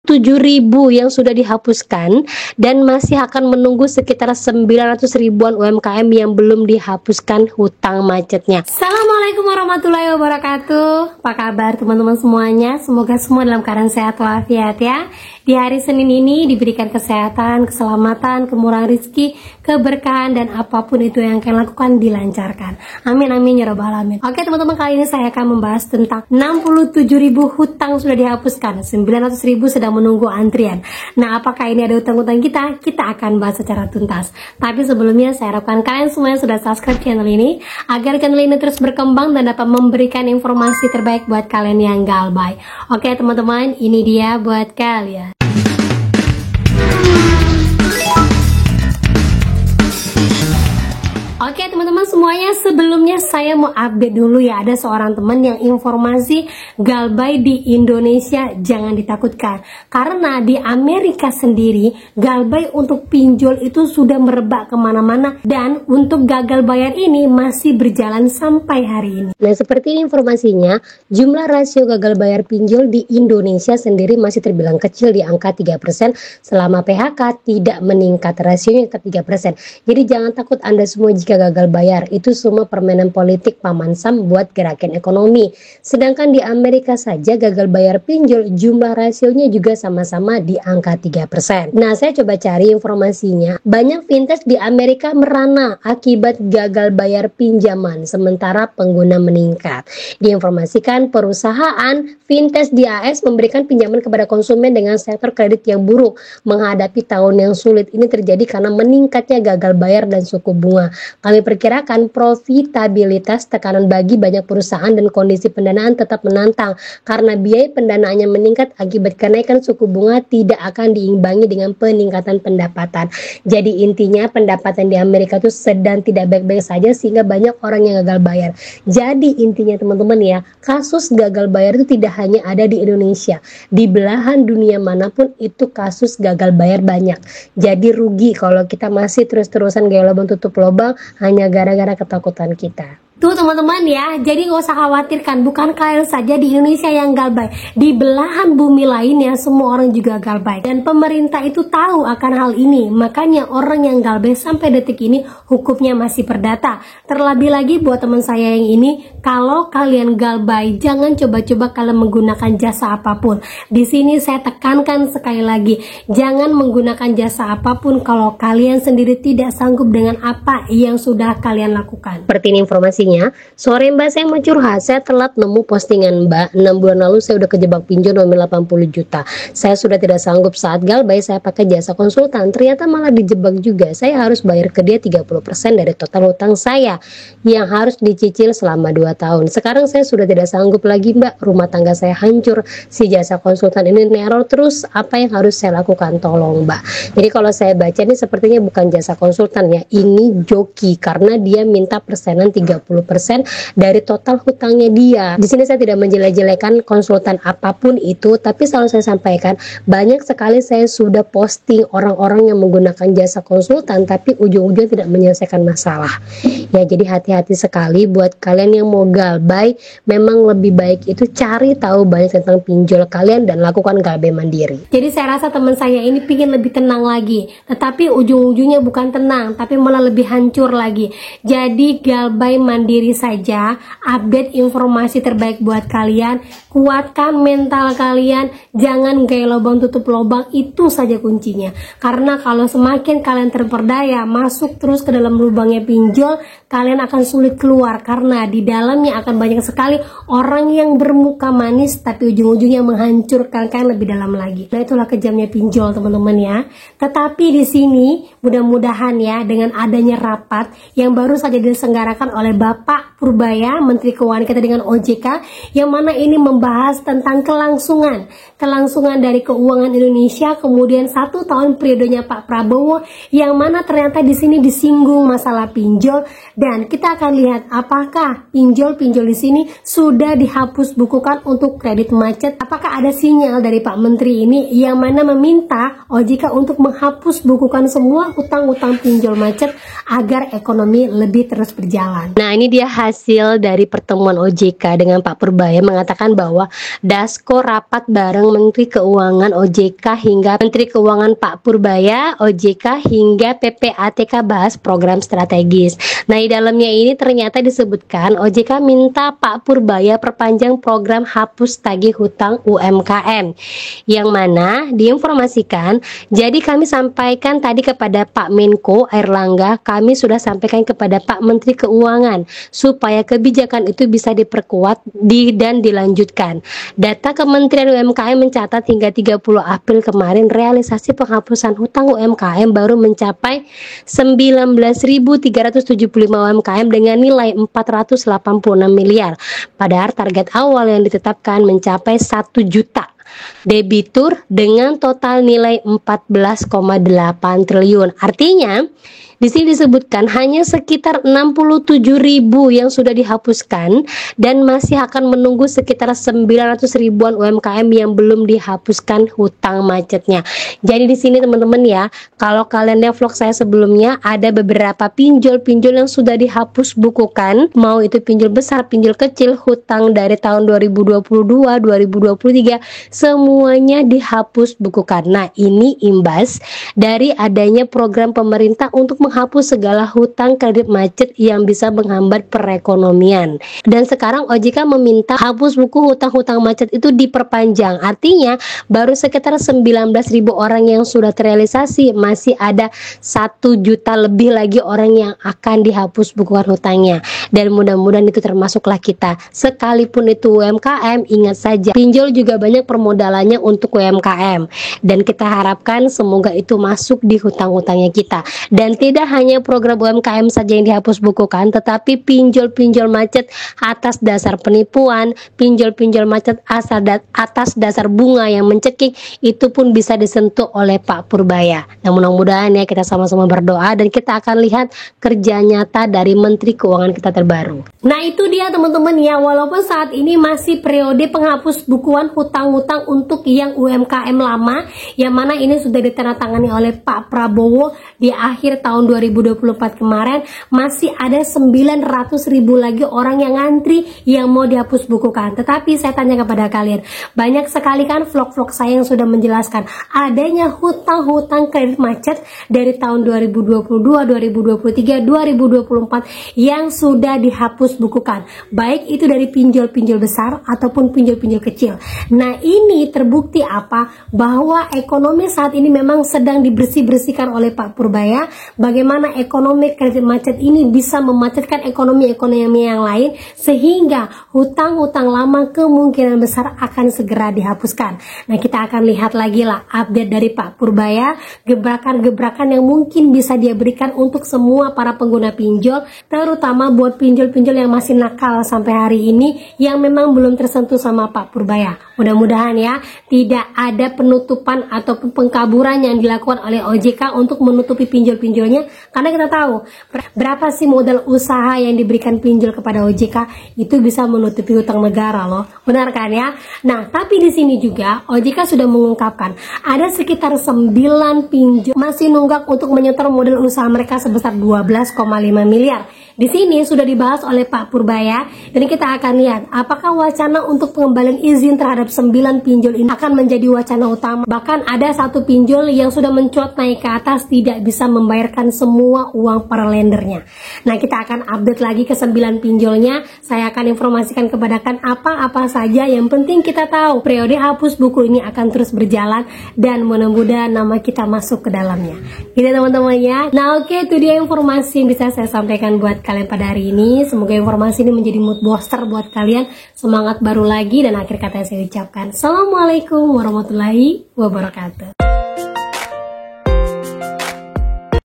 7.000 yang sudah dihapuskan dan masih akan menunggu sekitar 900 ribuan UMKM yang belum dihapuskan hutang macetnya. Assalamualaikum warahmatullahi wabarakatuh. Apa kabar teman-teman semuanya? Semoga semua dalam keadaan sehat walafiat ya. Di hari Senin ini diberikan kesehatan, keselamatan, kemurahan rezeki, keberkahan, dan apapun itu yang kalian lakukan dilancarkan. Amin amin ya rabbal alamin. Oke teman-teman, kali ini saya akan membahas tentang 67.000 hutang sudah dihapuskan, 900.000 sedang menunggu antrian. Nah, apakah ini ada hutang-hutang kita? Kita akan bahas secara tuntas. Tapi sebelumnya saya harapkan kalian semua yang sudah subscribe channel ini agar channel ini terus berkembang dan dapat memberikan informasi terbaik buat kalian yang galbay. Oke teman-teman, ini dia buat kalian. Oke teman-teman semuanya, sebelumnya saya mau update dulu ya. Ada seorang teman yang informasi galbay di Indonesia jangan ditakutkan, karena di Amerika sendiri galbay untuk pinjol itu sudah merebak kemana-mana, dan untuk gagal bayar ini masih berjalan sampai hari ini. Nah, seperti informasinya, jumlah rasio gagal bayar pinjol di Indonesia sendiri masih terbilang kecil di angka 3%, selama PHK tidak meningkat, rasionya tetap 3%. Jadi jangan takut Anda semua jika gagal bayar, itu semua permainan politik Paman Sam buat gerakin ekonomi. Sedangkan di Amerika saja gagal bayar pinjol jumlah rasionya juga sama-sama di angka 3%. Nah, saya coba cari informasinya. Banyak fintech di Amerika merana akibat gagal bayar pinjaman, sementara pengguna meningkat. Diinformasikan perusahaan fintech di AS memberikan pinjaman kepada konsumen dengan sektor kredit yang buruk. Menghadapi tahun yang sulit ini terjadi karena meningkatnya gagal bayar dan suku bunga. Kami perkirakan profitabilitas tekanan bagi banyak perusahaan dan kondisi pendanaan tetap menantang karena biaya pendanaannya meningkat akibat kenaikan suku bunga tidak akan diimbangi dengan peningkatan pendapatan. Jadi intinya pendapatan di Amerika itu sedang tidak baik-baik saja sehingga banyak orang yang gagal bayar. Jadi intinya teman-teman ya, kasus gagal bayar itu tidak hanya ada di Indonesia. Di belahan dunia manapun itu kasus gagal bayar banyak. Jadi rugi kalau kita masih terus-terusan gaya lubang tutup lubang hanya gara-gara ketakutan kita. Tuh teman-teman ya, jadi nggak usah khawatirkan, bukan kalian saja di Indonesia yang galbay, di belahan bumi lainnya semua orang juga galbay, dan pemerintah itu tahu akan hal ini, makanya orang yang galbay sampai detik ini hukumnya masih perdata. Terlebih lagi buat teman saya yang ini, kalau kalian galbay jangan coba-coba kalian menggunakan jasa apapun. Di sini saya tekankan sekali lagi, jangan menggunakan jasa apapun kalau kalian sendiri tidak sanggup dengan apa yang sudah kalian lakukan. Seperti ini informasi. Sore Mbak, saya mau curhat, saya telat nemu postingan Mbak. 6 bulan lalu saya udah kejebak pinjol nomor 80 juta. Saya sudah tidak sanggup saat galbay, saya pakai jasa konsultan. Ternyata malah dijebak juga. Saya harus bayar ke dia 30% dari total hutang saya yang harus dicicil selama 2 tahun. Sekarang saya sudah tidak sanggup lagi Mbak. Rumah tangga saya hancur. Si jasa konsultan ini neror terus. Apa yang harus saya lakukan? Tolong Mbak. Jadi kalau saya baca ini sepertinya bukan jasa konsultan ya. Ini joki karena dia minta persenan 30% dari total hutangnya dia. Di sini saya tidak menjelek-jelekan konsultan apapun itu, tapi selalu saya sampaikan banyak sekali saya sudah posting orang-orang yang menggunakan jasa konsultan tapi ujung-ujungnya tidak menyelesaikan masalah. Ya, jadi hati-hati sekali buat kalian yang mau galbay. Memang lebih baik itu cari tahu banyak tentang pinjol kalian dan lakukan galbay mandiri. Jadi saya rasa teman saya ini pingin lebih tenang lagi, tetapi ujung-ujungnya bukan tenang, tapi malah lebih hancur lagi. Jadi galbay mandiri saja, update informasi terbaik buat kalian, kuatkan mental kalian, jangan gaya lubang tutup lubang, itu saja kuncinya. Karena kalau semakin kalian terperdaya masuk terus ke dalam lubangnya pinjol, kalian akan sulit keluar karena di dalamnya akan banyak sekali orang yang bermuka manis tapi ujung-ujungnya menghancurkan kalian lebih dalam lagi. Nah, itulah kejamnya pinjol teman-teman ya. Tetapi di sini mudah-mudahan ya, dengan adanya rapat yang baru saja diselenggarakan oleh Bapak Purbaya, Menteri Keuangan kita dengan OJK, yang mana ini membahas tentang kelangsungan dari keuangan Indonesia, kemudian 1 tahun periodenya Pak Prabowo, yang mana ternyata di sini disinggung masalah pinjol, dan kita akan lihat apakah pinjol-pinjol di sini sudah dihapus bukukan untuk kredit macet. Apakah ada sinyal dari Pak Menteri ini yang mana meminta OJK untuk menghapus bukukan semua utang-utang pinjol macet agar ekonomi lebih terus berjalan. Nah, ini ini dia hasil dari pertemuan OJK dengan Pak Purbaya, mengatakan bahwa Dasko rapat bareng Menteri Keuangan OJK hingga Menteri Keuangan Pak Purbaya, OJK hingga PPATK bahas program strategis. Nah, di dalamnya ini ternyata disebutkan OJK minta Pak Purbaya perpanjang program hapus tagih hutang UMKM, yang mana diinformasikan, jadi kami sampaikan tadi kepada Pak Menko Airlangga, kami sudah sampaikan kepada Pak Menteri Keuangan supaya kebijakan itu bisa diperkuat dan dilanjutkan. Data Kementerian UMKM mencatat hingga 30 April kemarin realisasi penghapusan hutang UMKM baru mencapai 19.375 UMKM dengan nilai 486 miliar. Padahal target awal yang ditetapkan mencapai 1 juta debitur dengan total nilai 14,8 triliun. Artinya di sini disebutkan hanya sekitar 67.000 yang sudah dihapuskan dan masih akan menunggu sekitar 900 ribuan UMKM yang belum dihapuskan hutang macetnya. Jadi di sini teman-teman ya, kalau kalian lihat vlog saya sebelumnya, ada beberapa pinjol-pinjol yang sudah dihapus bukukan, mau itu pinjol besar, pinjol kecil, hutang dari tahun 2022, 2023, semuanya dihapus bukukan. Nah, ini imbas dari adanya program pemerintah untuk menghapus segala hutang kredit macet yang bisa menghambat perekonomian. Dan sekarang OJK meminta hapus buku hutang-hutang macet itu diperpanjang. Artinya baru sekitar 19.000 orang yang sudah terrealisasi, masih ada 1 juta lebih lagi orang yang akan dihapus bukuan hutangnya. Dan mudah-mudahan itu termasuklah kita. Sekalipun itu UMKM, ingat saja pinjol juga banyak permodalannya untuk UMKM. Dan kita harapkan semoga itu masuk di hutang-hutangnya kita. Dan tidak hanya program UMKM saja yang dihapus bukukan, tetapi pinjol-pinjol macet atas dasar penipuan, pinjol-pinjol macet atas dasar bunga yang mencekik, itu pun bisa disentuh oleh Pak Purbaya. Nah, mudah-mudahan ya kita sama-sama berdoa dan kita akan lihat kerja nyata dari Menteri Keuangan kita terbaru. Nah, itu dia teman-teman ya, walaupun saat ini masih periode penghapus bukuan hutang-hutang untuk yang UMKM lama, yang mana ini sudah ditandatangani oleh Pak Prabowo di akhir tahun 2024 kemarin, masih ada 900.000 lagi orang yang ngantri yang mau dihapus bukukan. Tetapi saya tanya kepada kalian, banyak sekali kan vlog-vlog saya yang sudah menjelaskan adanya hutang-hutang kredit macet dari tahun 2022, 2023, 2024 yang sudah dihapus bukukan, baik itu dari pinjol-pinjol besar ataupun pinjol-pinjol kecil. Nah, ini terbukti apa? Bahwa ekonomi saat ini memang sedang dibersih-bersihkan oleh Pak Purbaya. Bagaimana ekonomi kredit macet ini bisa memacetkan ekonomi-ekonomi yang lain, sehingga hutang-hutang lama kemungkinan besar akan segera dihapuskan. Nah, kita akan lihat lagi lah update dari Pak Purbaya, gebrakan-gebrakan yang mungkin bisa dia berikan untuk semua para pengguna pinjol, terutama buat pinjol-pinjol yang masih nakal sampai hari ini yang memang belum tersentuh sama Pak Purbaya. Mudah-mudahan ya tidak ada penutupan ataupun pengkaburan yang dilakukan oleh OJK untuk menutupi pinjol-pinjolnya, karena kita tahu berapa sih modal usaha yang diberikan pinjol kepada OJK itu bisa menutupi hutang negara loh, benar kan ya? Nah, tapi di sini juga OJK sudah mengungkapkan ada sekitar 9 pinjol masih nunggak untuk menyetor modal usaha mereka sebesar 12,5 miliar. Di sini sudah dibahas oleh Pak Purbaya dan kita akan lihat apakah wacana untuk pengembalian izin terhadap 9 pinjol ini akan menjadi wacana utama. Bahkan ada satu pinjol yang sudah mencuat naik ke atas tidak bisa membayarkan semua uang para lendernya. Nah, kita akan update lagi ke 9 pinjolnya. Saya akan informasikan kepada kalian apa-apa saja yang penting kita tahu. Periode hapus buku ini akan terus berjalan dan mudah-mudahan nama kita masuk ke dalamnya. Gitu teman-teman ya. Nah, oke, itu dia informasi yang bisa saya sampaikan buat kalian pada hari ini. Semoga informasi ini menjadi mood booster buat kalian, semangat baru lagi, dan akhir kata yang saya ucapkan, Assalamualaikum warahmatullahi wabarakatuh.